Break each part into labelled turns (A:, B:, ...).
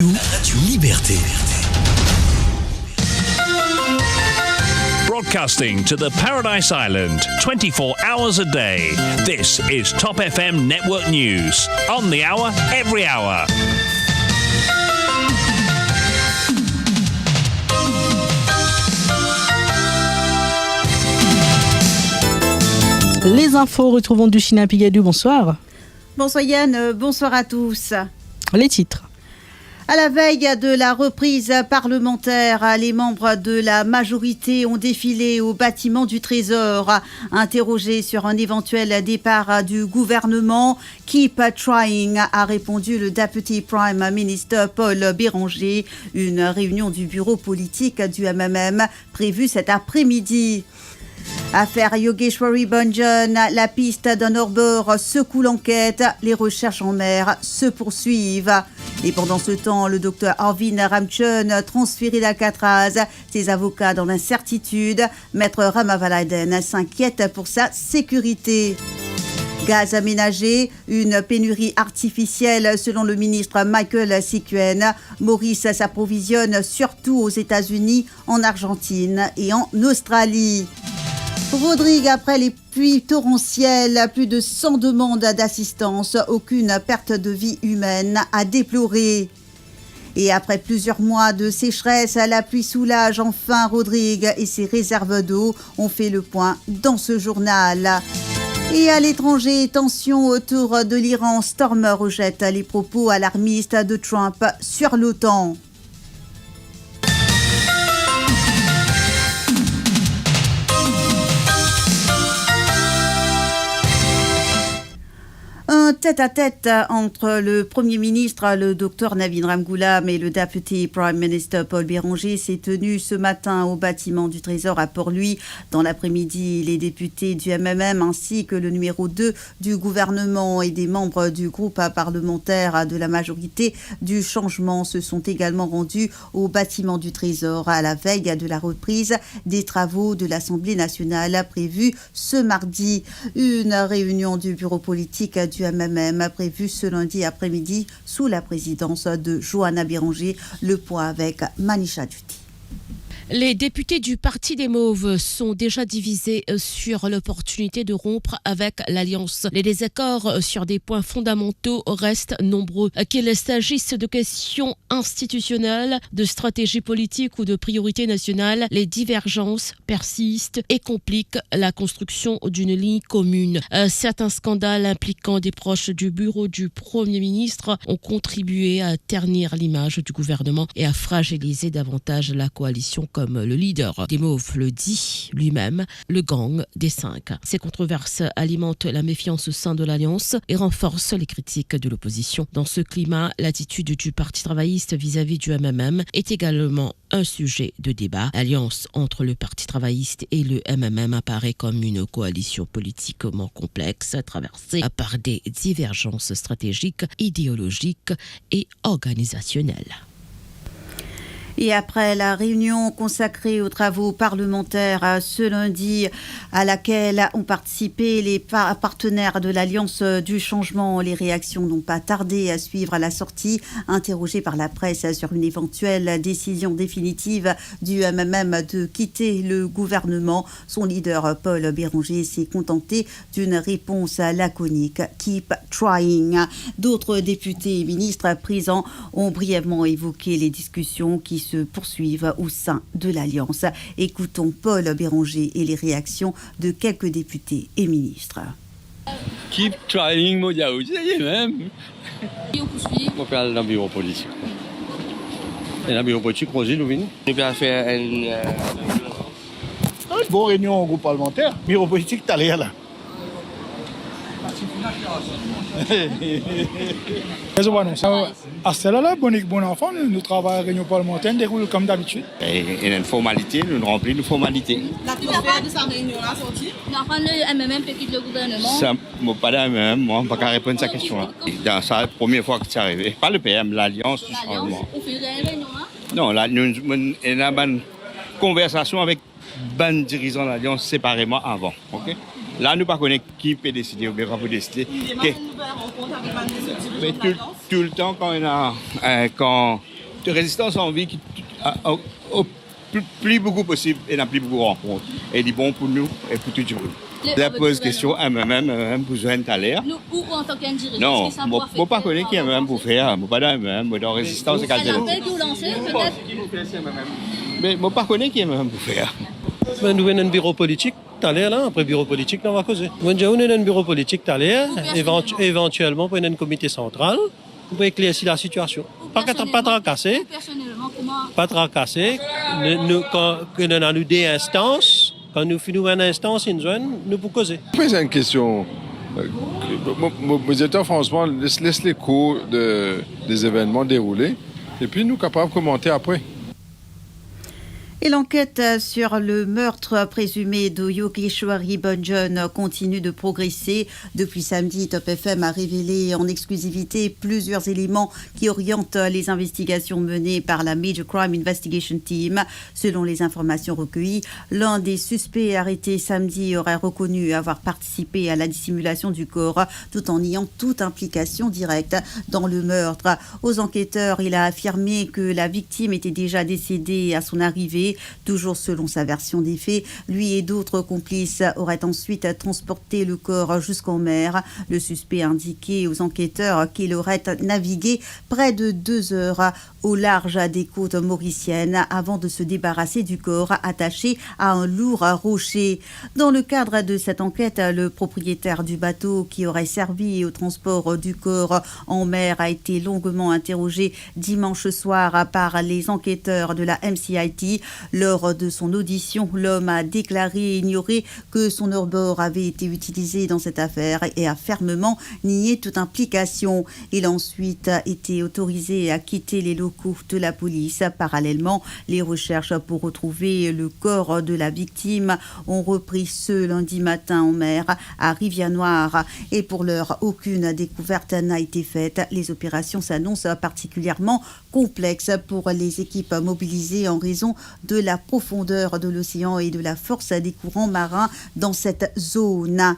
A: Liberté.
B: Broadcasting to the Paradise Island 24 hours a day. This is Top FM Network News. On the hour, every hour.
C: Les infos, retrouvons Duchina Pigadou, bonsoir.
D: Bonsoir Yann, bonsoir à tous.
C: Les titres.
D: À la veille de la reprise parlementaire, les membres de la majorité ont défilé au bâtiment du Trésor. Interrogé sur un éventuel départ du gouvernement, Keep Trying, a répondu le Deputy Prime Minister Paul Béranger. Une réunion du bureau politique du MMM prévue cet après-midi. Affaire Yogeshwari Banjan, la piste d'un hors-bord secoue l'enquête. Les recherches en mer se poursuivent. Et pendant ce temps, le docteur Arvind Ramchun, transféré d'Alcatraz, ses avocats dans l'incertitude. Maître Ramavaladen s'inquiète pour sa sécurité. Gaz aménagé, une pénurie artificielle selon le ministre Michael Sikuen. Maurice s'approvisionne surtout aux États-Unis, en Argentine et en Australie. Rodrigue, après les pluies torrentielles, plus de 100 demandes d'assistance, aucune perte de vie humaine à déplorer. Et après plusieurs mois de sécheresse, la pluie soulage enfin Rodrigue et ses réserves d'eau. On fait le point dans ce journal. Et à l'étranger, tension autour de l'Iran. Storm rejette les propos alarmistes de Trump sur l'OTAN. Un tête-à-tête entre le Premier ministre, le Dr Navin Ramgoolam, et le Deputy Prime Minister Paul Béranger s'est tenu ce matin au bâtiment du Trésor à Port-Louis. Dans l'après-midi, les députés du MMM ainsi que le numéro 2 du gouvernement et des membres du groupe parlementaire de la majorité du changement se sont également rendus au bâtiment du Trésor à la veille de la reprise des travaux de l'Assemblée nationale prévue ce mardi. Une réunion du bureau politique du MMM prévu ce lundi après-midi sous la présidence de Johanna Béranger. Le point avec Manisha Duty.
E: Les députés du Parti des Mauves sont déjà divisés sur l'opportunité de rompre avec l'Alliance. Les désaccords sur des points fondamentaux restent nombreux. Qu'il s'agisse de questions institutionnelles, de stratégie politique ou de priorités nationales, les divergences persistent et compliquent la construction d'une ligne commune. Certains scandales impliquant des proches du bureau du Premier ministre ont contribué à ternir l'image du gouvernement et à fragiliser davantage la coalition, comme le leader des Mauves le dit lui-même, le gang des 5. Ces controverses alimentent la méfiance au sein de l'Alliance et renforcent les critiques de l'opposition. Dans ce climat, l'attitude du Parti travailliste vis-à-vis du MMM est également un sujet de débat. L'alliance entre le Parti travailliste et le MMM apparaît comme une coalition politiquement complexe, traversée par des divergences stratégiques, idéologiques et organisationnelles.
D: Et après la réunion consacrée aux travaux parlementaires ce lundi, à laquelle ont participé les partenaires de l'Alliance du changement, les réactions n'ont pas tardé à suivre à la sortie. Interrogé par la presse sur une éventuelle décision définitive du MMM de quitter le gouvernement, son leader Paul Béranger s'est contenté d'une réponse laconique « Keep trying ». D'autres députés et ministres présents ont brièvement évoqué les discussions qui se poursuivent au sein de l'Alliance. Écoutons Paul Béranger et les réactions de quelques députés et ministres.
F: Keep trying, moi, même. On parle d'un bureau politique. Et un bureau politique, Roger Louvin. On peut faire une
G: bonne réunion au groupe parlementaire. Bureau politique, t'as l'air là. À là, bon enfant, nous travaillons à réunion parlementaire, déroule comme d'habitude.
F: Et une formalité, nous remplissons une formalité.
H: L'atmosphère de sa réunion là sortie. Le MMM peut quitter le gouvernement.
F: Ça, pas le MMM, moi, je ne peux pas répondre à cette question-là. C'est la première fois que c'est arrivé. Pas le PM, l'Alliance du changement.
H: On fait une réunion là?
F: Non, là, nous avons une conversation avec les dirigeants de l'Alliance séparément avant. Okay? Là, nous ne connaissons pas qui peut décider ou bien pas décider.
H: Il demande une nouvelle rencontre avec Van Décider.
F: tout le temps quand quand de résistance à envie au plus beaucoup possible et n'a plus beaucoup de rencontres. Et dit bon pour nous et pour tout le monde. La pose question à même besoin de l'air.
H: Nous, ou en tant qu'individu,
F: non, je ne pas connaître qui est même pour faire. Je ne pas dans résistance et
H: qualité. L'appel que vous lancez, peut-être.
F: Mais je ne pas connaître qui est même pour faire.
A: Nous avons un bureau politique, là, après bureau politique, on va causer. Nous avons un bureau politique, éventuellement pour un comité central, pour éclaircir la situation. Pas tracasser. Pas tracasser. Quand nous avons des instances, quand nous finissons une instance, nous pouvons causer.
I: C'est une question. Moi, franchement, laisse les cours des événements dérouler et puis nous sommes capables de commenter après.
D: Et l'enquête sur le meurtre présumé de Yogeshwari Bunjun continue de progresser. Depuis samedi, Top FM a révélé en exclusivité plusieurs éléments qui orientent les investigations menées par la Major Crime Investigation Team. Selon les informations recueillies, l'un des suspects arrêtés samedi aurait reconnu avoir participé à la dissimulation du corps tout en niant toute implication directe dans le meurtre. Aux enquêteurs, il a affirmé que la victime était déjà décédée à son arrivée. Toujours selon sa version des faits, lui et d'autres complices auraient ensuite transporté le corps jusqu'en mer. Le suspect a indiqué aux enquêteurs qu'il aurait navigué près de 2 heures au large des côtes mauriciennes avant de se débarrasser du corps attaché à un lourd rocher. Dans le cadre de cette enquête, le propriétaire du bateau qui aurait servi au transport du corps en mer a été longuement interrogé dimanche soir par les enquêteurs de la MCIT. Lors de son audition, l'homme a déclaré ignorer que son hors-bord avait été utilisé dans cette affaire et a fermement nié toute implication. Il a ensuite été autorisé à quitter les locaux de la police. Parallèlement, les recherches pour retrouver le corps de la victime ont repris ce lundi matin en mer à Rivière-Noire. Et pour l'heure, aucune découverte n'a été faite. Les opérations s'annoncent particulièrement complexes pour les équipes mobilisées en raison de la profondeur de l'océan et de la force des courants marins dans cette zone.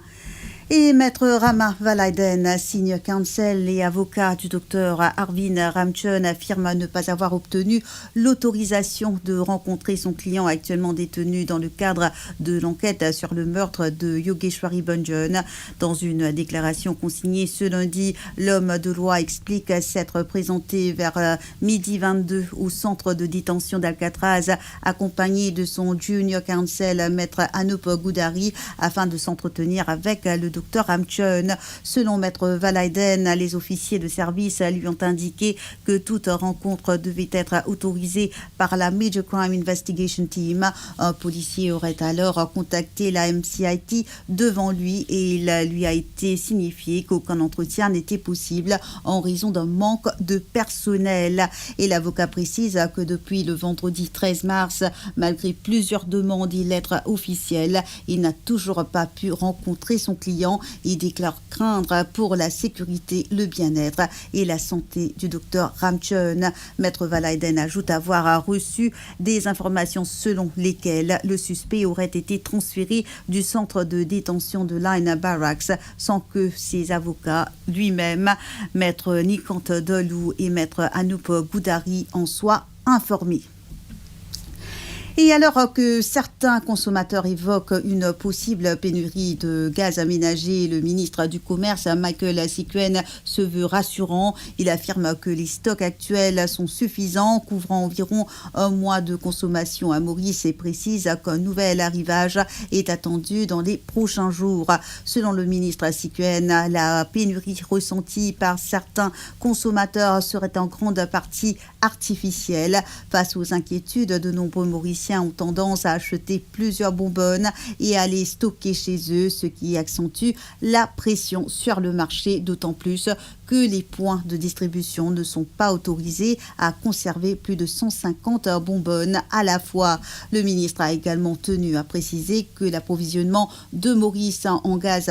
D: Et Maître Rama Valaiden, senior counsel et avocat du docteur Arvind Ramchun, affirme ne pas avoir obtenu l'autorisation de rencontrer son client actuellement détenu dans le cadre de l'enquête sur le meurtre de Yogeshwari Bunjun. Dans une déclaration consignée ce lundi, l'homme de loi explique s'être présenté vers midi 22 au centre de détention d'Alcatraz, accompagné de son junior counsel, Maître Anup Goudari, afin de s'entretenir avec le docteur Ramchun. Selon Maître Valaiden, les officiers de service lui ont indiqué que toute rencontre devait être autorisée par la Major Crime Investigation Team. Un policier aurait alors contacté la MCIT devant lui et il lui a été signifié qu'aucun entretien n'était possible en raison d'un manque de personnel. Et l'avocat précise que depuis le vendredi 13 mars, malgré plusieurs demandes et lettres officielles, il n'a toujours pas pu rencontrer son client. Il déclare craindre pour la sécurité, le bien-être et la santé du docteur Ramchun. Maître Valaiden ajoute avoir reçu des informations selon lesquelles le suspect aurait été transféré du centre de détention de Line Barracks sans que ses avocats lui-même, Maître Nikant Dolou et Maître Anup Goudari, en soient informés. Et alors que certains consommateurs évoquent une possible pénurie de gaz aménagé, le ministre du Commerce, Michael Sikuen, se veut rassurant. Il affirme que les stocks actuels sont suffisants, couvrant environ 1 mois de consommation à Maurice et précise qu'un nouvel arrivage est attendu dans les prochains jours. Selon le ministre Sikuen, la pénurie ressentie par certains consommateurs serait en grande partie artificielle. Face aux inquiétudes, de nombreux Mauriciens ont tendance à acheter plusieurs bonbonnes et à les stocker chez eux, ce qui accentue la pression sur le marché, d'autant plus que les points de distribution ne sont pas autorisés à conserver plus de 150 bonbonnes à la fois. Le ministre a également tenu à préciser que l'approvisionnement de Maurice en gaz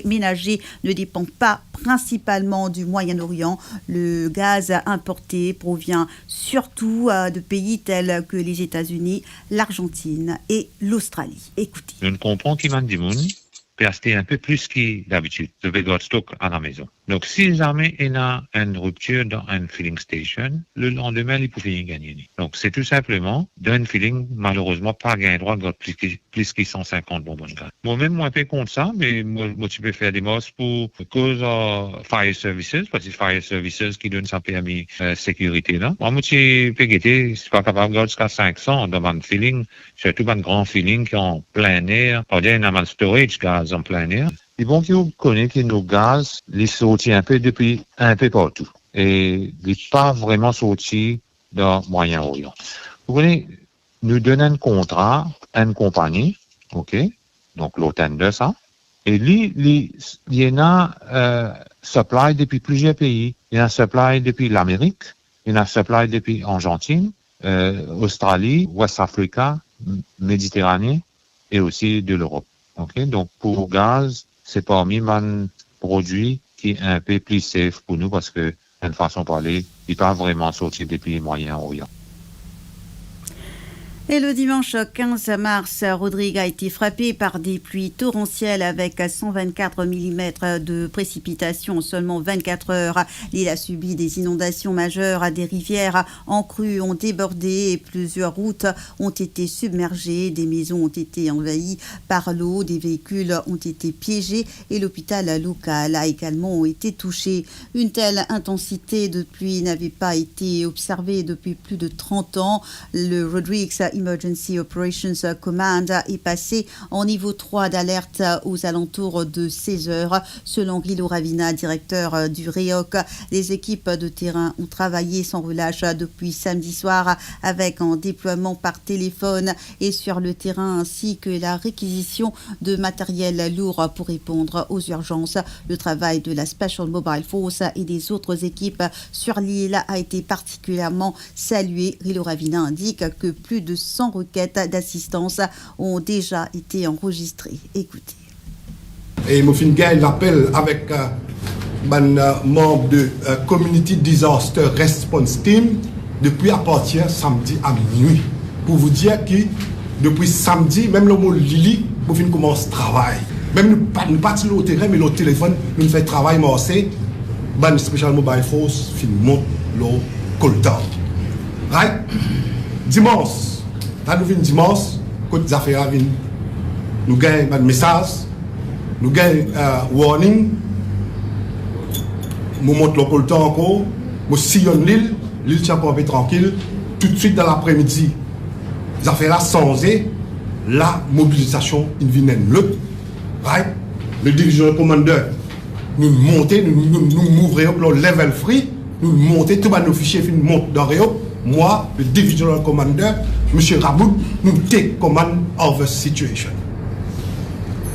D: ménager ne dépend pas principalement du Moyen-Orient. Le gaz importé provient surtout de pays tels que les États-Unis, l'Argentine et l'Australie. Écoutez.
J: Je ne comprends qu'il y a du monde peut acheter un peu plus que d'habitude. Je vais avoir stock à la maison. Donc, si jamais il y a une rupture dans un filling station, le lendemain, il peut finir gagner. Donc, c'est tout simplement, d'un filling, malheureusement, pas gagner droit de plus que 150 bonbons de gaz. Moi-même, moi, je contre ça, mais moi, tu peux faire des mosses pour cause fire services, parce que fire services qui donne sa permis sécurité, là. Moi, je peux guetter, c'est pas capable de jusqu'à 500 dans un filling, surtout un grand filling qui est en plein air. On dit, il y a un storage gaz en plein air. Et bon, vous connaissez que nos gaz, les sortis un peu depuis un peu partout. Et ils ne sont pas vraiment sortis dans le Moyen-Orient. Vous connaissez, nous donnons un contrat à une compagnie, ok? Donc, l'automne de ça. Et il y en a supply depuis plusieurs pays. Il y en a supply depuis l'Amérique. Il y en a supply depuis Argentine, Australie, West Africa, Méditerranée et aussi de l'Europe. Ok? Donc, pour gaz, c'est parmi les produits qui est un peu plus safe pour nous parce que, d'une façon de parler, il n'est pas vraiment sorti des pays Moyen-Orient.
D: Et le dimanche 15 mars, Rodrigue a été frappé par des pluies torrentielles avec 124 mm de précipitations en seulement 24 heures. L'île a subi des inondations majeures, des rivières en crue ont débordé et plusieurs routes ont été submergées, des maisons ont été envahies par l'eau, des véhicules ont été piégés et l'hôpital local a également été touché. Une telle intensité de pluie n'avait pas été observée depuis plus de 30 ans. Le Rodrigues Emergency Operations Command est passé en niveau 3 d'alerte aux alentours de 16 heures. Selon Rilo Ravina, directeur du REOC, les équipes de terrain ont travaillé sans relâche depuis samedi soir avec un déploiement par téléphone et sur le terrain ainsi que la réquisition de matériel lourd pour répondre aux urgences. Le travail de la Special Mobile Force et des autres équipes sur l'île a été particulièrement salué. Rilo Ravina indique que plus de 100 requêtes d'assistance ont déjà été enregistrées. Écoutez.
K: Et je fais l'appel avec un membre de Community Disaster Response Team depuis à partir samedi à minuit. Pour vous dire que depuis samedi, même le mot Lili, nous finissons commencer travail. Même nous pas au terrain, mais le téléphone, nous faisons travail morcé. Ban Special Mobile Force fin monte le coltan. Right? Dimanche, nous venons dimanche, quand les affaires viennent, nous gagnons un message, nous gagnons warning, nous montons le coltan encore, nous sillonnons l'île tient encore un peu tranquille. Tout de suite dans l'après-midi, les affaires sont changées, la mobilisation vient le. Right? Le divisional commander nous montons, nous ouvrons le level free, nous montons, tout nos fichiers montent dans Réo. Moi, le divisional commander, M. Raboud, nous take command of the situation.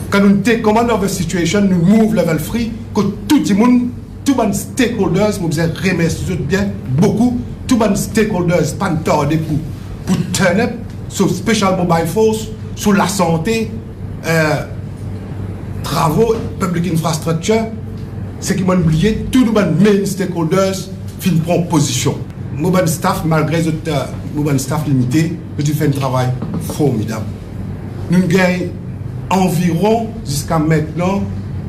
K: Quand nous take command of the situation, nous move level free, que tout le monde, tous les stakeholders, nous remercions bien beaucoup, tous les stakeholders, pas tarder pour turn up sur Special Mobile Force, sur la santé, travaux, public infrastructure, ce qui m'a oublié, tous les main stakeholders prennent position. Mon staff, malgré mon staff limité, nous fait un travail formidable. Nous gagnons environ, jusqu'à maintenant,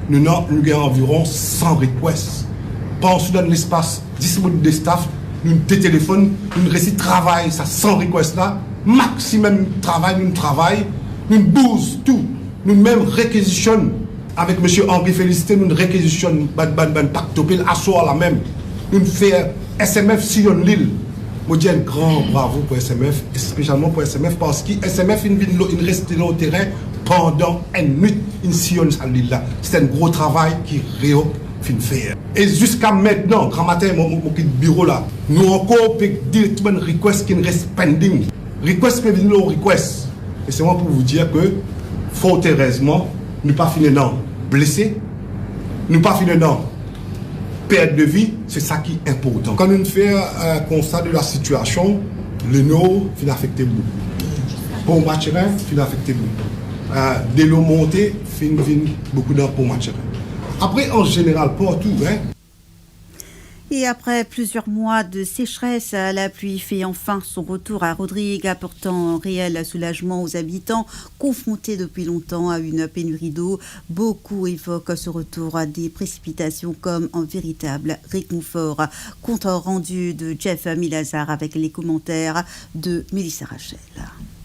K: nous gagnons environ 100 requests. Pensons dans l'espace 10 minutes de staff, nous téléphone, nous réussissons travail, ça 100 requests là, maximum travail, nous bousons tout, nous même réquisitionnons avec M. Henri Félicité, nous réquisitionnons Pactopil, à soir la même, nous faisons SMF sillon l'île. Je dis un grand bravo pour SMF, spécialement pour SMF, parce que SMF il reste au terrain pendant une nuit, il sillonne sur l'île là. C'est un gros travail qui Réo fin faire. Et jusqu'à maintenant, grand matin, mon bureau là, nous encore dire tout un request qui reste pending. Request peut venir au request. Et c'est moi pour vous dire que, fort heureusement, nous pas fini non blessé, nous pas fini non perte de vie, c'est ça qui est important. Quand nous faisons un constat de la situation, le nord finit affecté beaucoup. Pour Mathurin, finit affecté beaucoup. De l'eau montée, finit beaucoup d'heures pour Mathurin. Après, en général, pas tout.
D: Et après plusieurs mois de sécheresse, la pluie fait enfin son retour à Rodrigue, apportant un réel soulagement aux habitants confrontés depuis longtemps à une pénurie d'eau. Beaucoup évoquent ce retour des précipitations comme un véritable réconfort. Compte rendu de Jeff Milazar avec les commentaires de Mélissa Rachel.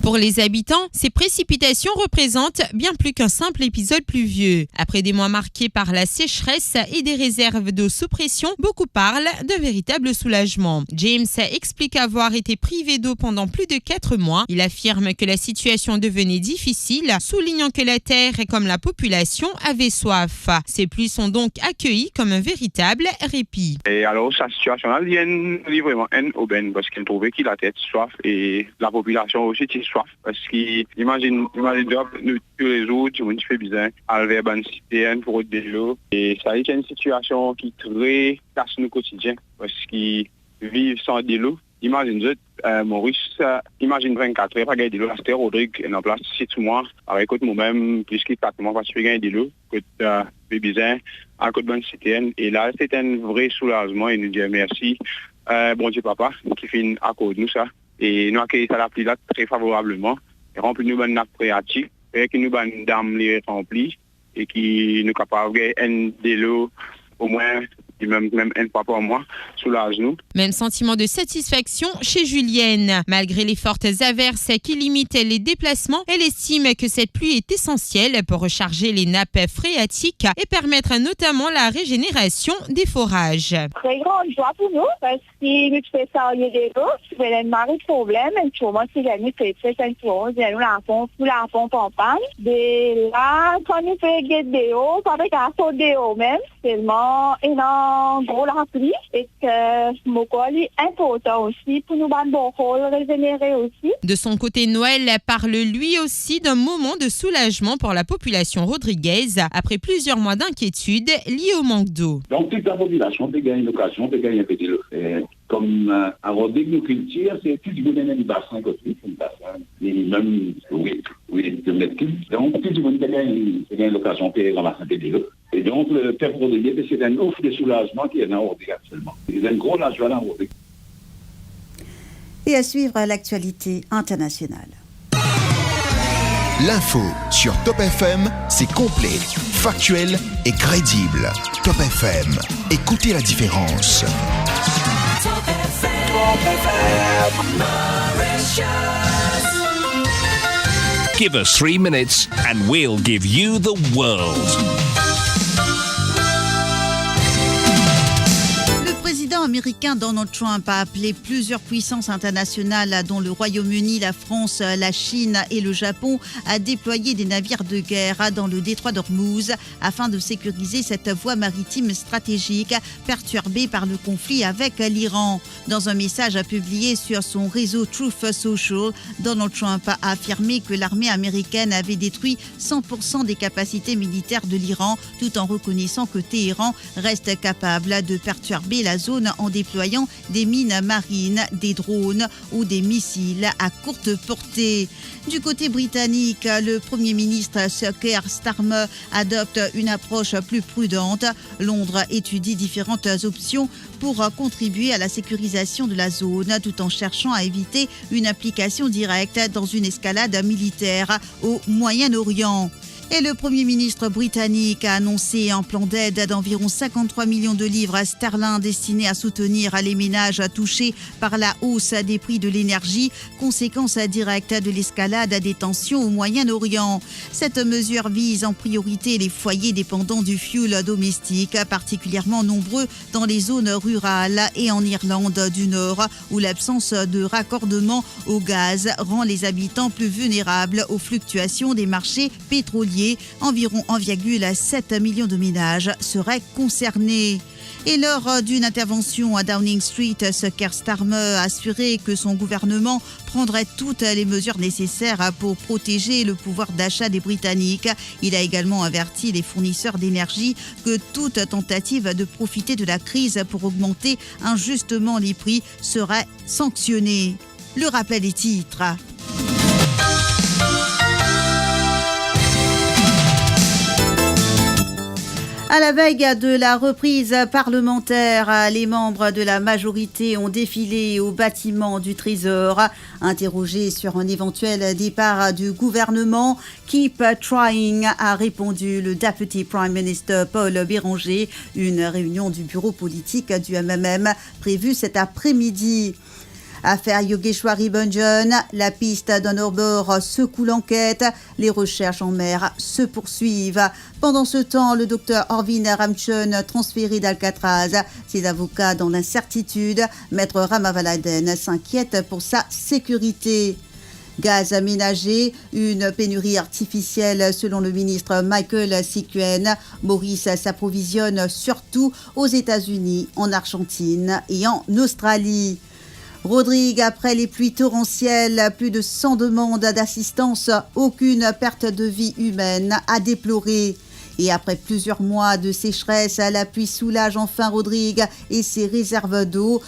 L: Pour les habitants, ces précipitations représentent bien plus qu'un simple épisode pluvieux. Après des mois marqués par la sécheresse et des réserves d'eau sous pression, beaucoup parlent d'un véritable soulagement. James explique avoir été privé d'eau pendant plus de 4 mois. Il affirme que la situation devenait difficile, soulignant que la terre comme la population avaient soif. Ces pluies sont donc accueillies comme un véritable répit.
M: Et alors, sa situation là, elle est vraiment une aubaine parce qu'il trouvait qu'il a tête soif et la population aussi est soif. Parce qu'imagine tous les jours, tout le monde fait bizarre, avec une citerne pour de l'eau. Et ça c'est une situation qui est très casse nous quotidien. Parce qu'ils vivent sans de l'eau. Imagine, Maurice, imagine 24 heures, pas gagner de l'eau. C'était Rodrigue, il est en place 6 mois. Avec moi-même, plus que 4 mois, parce que gagner de l'eau. Que fait bizarre, à côté de bonne citerne. Et là, c'est un vrai soulagement. Et nous dit merci, bon Dieu papa, qui fait à cause de nous ça. Et nous accueillons ça la pluie là très favorablement. Et remplit nous une nappe phréatique, et qui nous une dame les remplit et qui nous capable de l'eau au moins même une fois par mois, soulage nous.
L: Même sentiment de satisfaction chez Julienne. Malgré les fortes averses qui limitaient les déplacements, elle estime que cette pluie est essentielle pour recharger les nappes phréatiques et permettre notamment la régénération des forages.
N: Très grande joie pour nous parce que nous faisons ça au lieu de l'eau, c'est un mari problème, et tout le monde s'est gagné fait cette chose, et nous la pompe en panne. De là, quand nous faisons de l'eau, pas avec un saut de l'eau même, seulement énorme. Gros la pluie et que mon est important aussi pour nous régénérer aussi.
L: De son côté, Noël parle lui aussi d'un moment de soulagement pour la population rodriguaise après plusieurs mois d'inquiétude liés au manque d'eau.
O: Donc toute la population peut gagner une occasion, peut gagner un petit lot. Comme à Rodrigue, nous culture, c'est tout le monde a un bassin côté, un bassin minimum, oui, de mètres cubes. Donc tout le monde peut gagner l'occasion de payer dans la santé de l'eau. Et donc, le père Rodrigue, c'est une offre de soulagement qui est dans Rodrigue actuellement. Il y a une grosse joie dans Rodrigue.
D: Et à suivre l'actualité internationale.
P: L'info sur Top FM, c'est complet, factuel et crédible. Top FM, écoutez la différence.
B: Give us 3 minutes and we'll give you the world.
D: Le président américain Donald Trump a appelé plusieurs puissances internationales, dont le Royaume-Uni, la France, la Chine et le Japon, à déployer des navires de guerre dans le détroit d'Ormuz afin de sécuriser cette voie maritime stratégique perturbée par le conflit avec l'Iran. Dans un message publié sur son réseau Truth Social, Donald Trump a affirmé que l'armée américaine avait détruit 100% des capacités militaires de l'Iran, tout en reconnaissant que Téhéran reste capable de perturber la zone en déployant des mines marines, des drones ou des missiles à courte portée. Du côté britannique, le Premier ministre Keir Starmer adopte une approche plus prudente. Londres étudie différentes options pour contribuer à la sécurisation de la zone, tout en cherchant à éviter une implication directe dans une escalade militaire au Moyen-Orient. Et le Premier ministre britannique a annoncé un plan d'aide d'environ 53 millions de livres sterling destiné à soutenir les ménages touchés par la hausse des prix de l'énergie, conséquence directe de l'escalade des tensions au Moyen-Orient. Cette mesure vise en priorité les foyers dépendants du fioul domestique, particulièrement nombreux dans les zones rurales et en Irlande du Nord, où l'absence de raccordement au gaz rend les habitants plus vulnérables aux fluctuations des marchés pétroliers. Environ 1,7 million de ménages seraient concernés. Et lors d'une intervention à Downing Street, Keir Starmer a assuré que son gouvernement prendrait toutes les mesures nécessaires pour protéger le pouvoir d'achat des Britanniques. Il a également averti les fournisseurs d'énergie que toute tentative de profiter de la crise pour augmenter injustement les prix serait sanctionnée. Le rappel des titres. À la veille de la reprise parlementaire, les membres de la majorité ont défilé au bâtiment du Trésor. Interrogé sur un éventuel départ du gouvernement, Keep Trying, a répondu le Deputy Prime Minister Paul Béranger. Une réunion du bureau politique du MMM prévue cet après-midi. Affaire Yogeshwari Bunjan, la piste d'un hors-bord secoue l'enquête. Les recherches en mer se poursuivent. Pendant ce temps, le docteur Orvin Ramchun, transféré d'Alcatraz, ses avocats dans l'incertitude. Maître Ramavaladen s'inquiète pour sa sécurité. Gaz aménagé, une pénurie artificielle selon le ministre Michael Sikuen. Maurice s'approvisionne surtout aux États-Unis, en Argentine et en Australie. Rodrigue, après les pluies torrentielles, plus de 100 demandes d'assistance, aucune perte de vie humaine à déplorer. Et après plusieurs mois de sécheresse, la pluie soulage enfin Rodrigue et ses réserves d'eau.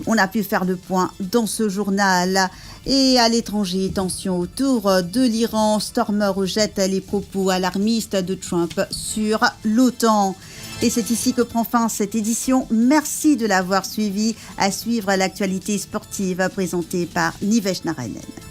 D: On a pu faire le point dans ce journal. Et à l'étranger, tension autour de l'Iran. Stormer rejette les propos alarmistes de Trump sur l'OTAN. Et c'est ici que prend fin cette édition. Merci de l'avoir suivi. À suivre l'actualité sportive présentée par Nivesh Narayanan.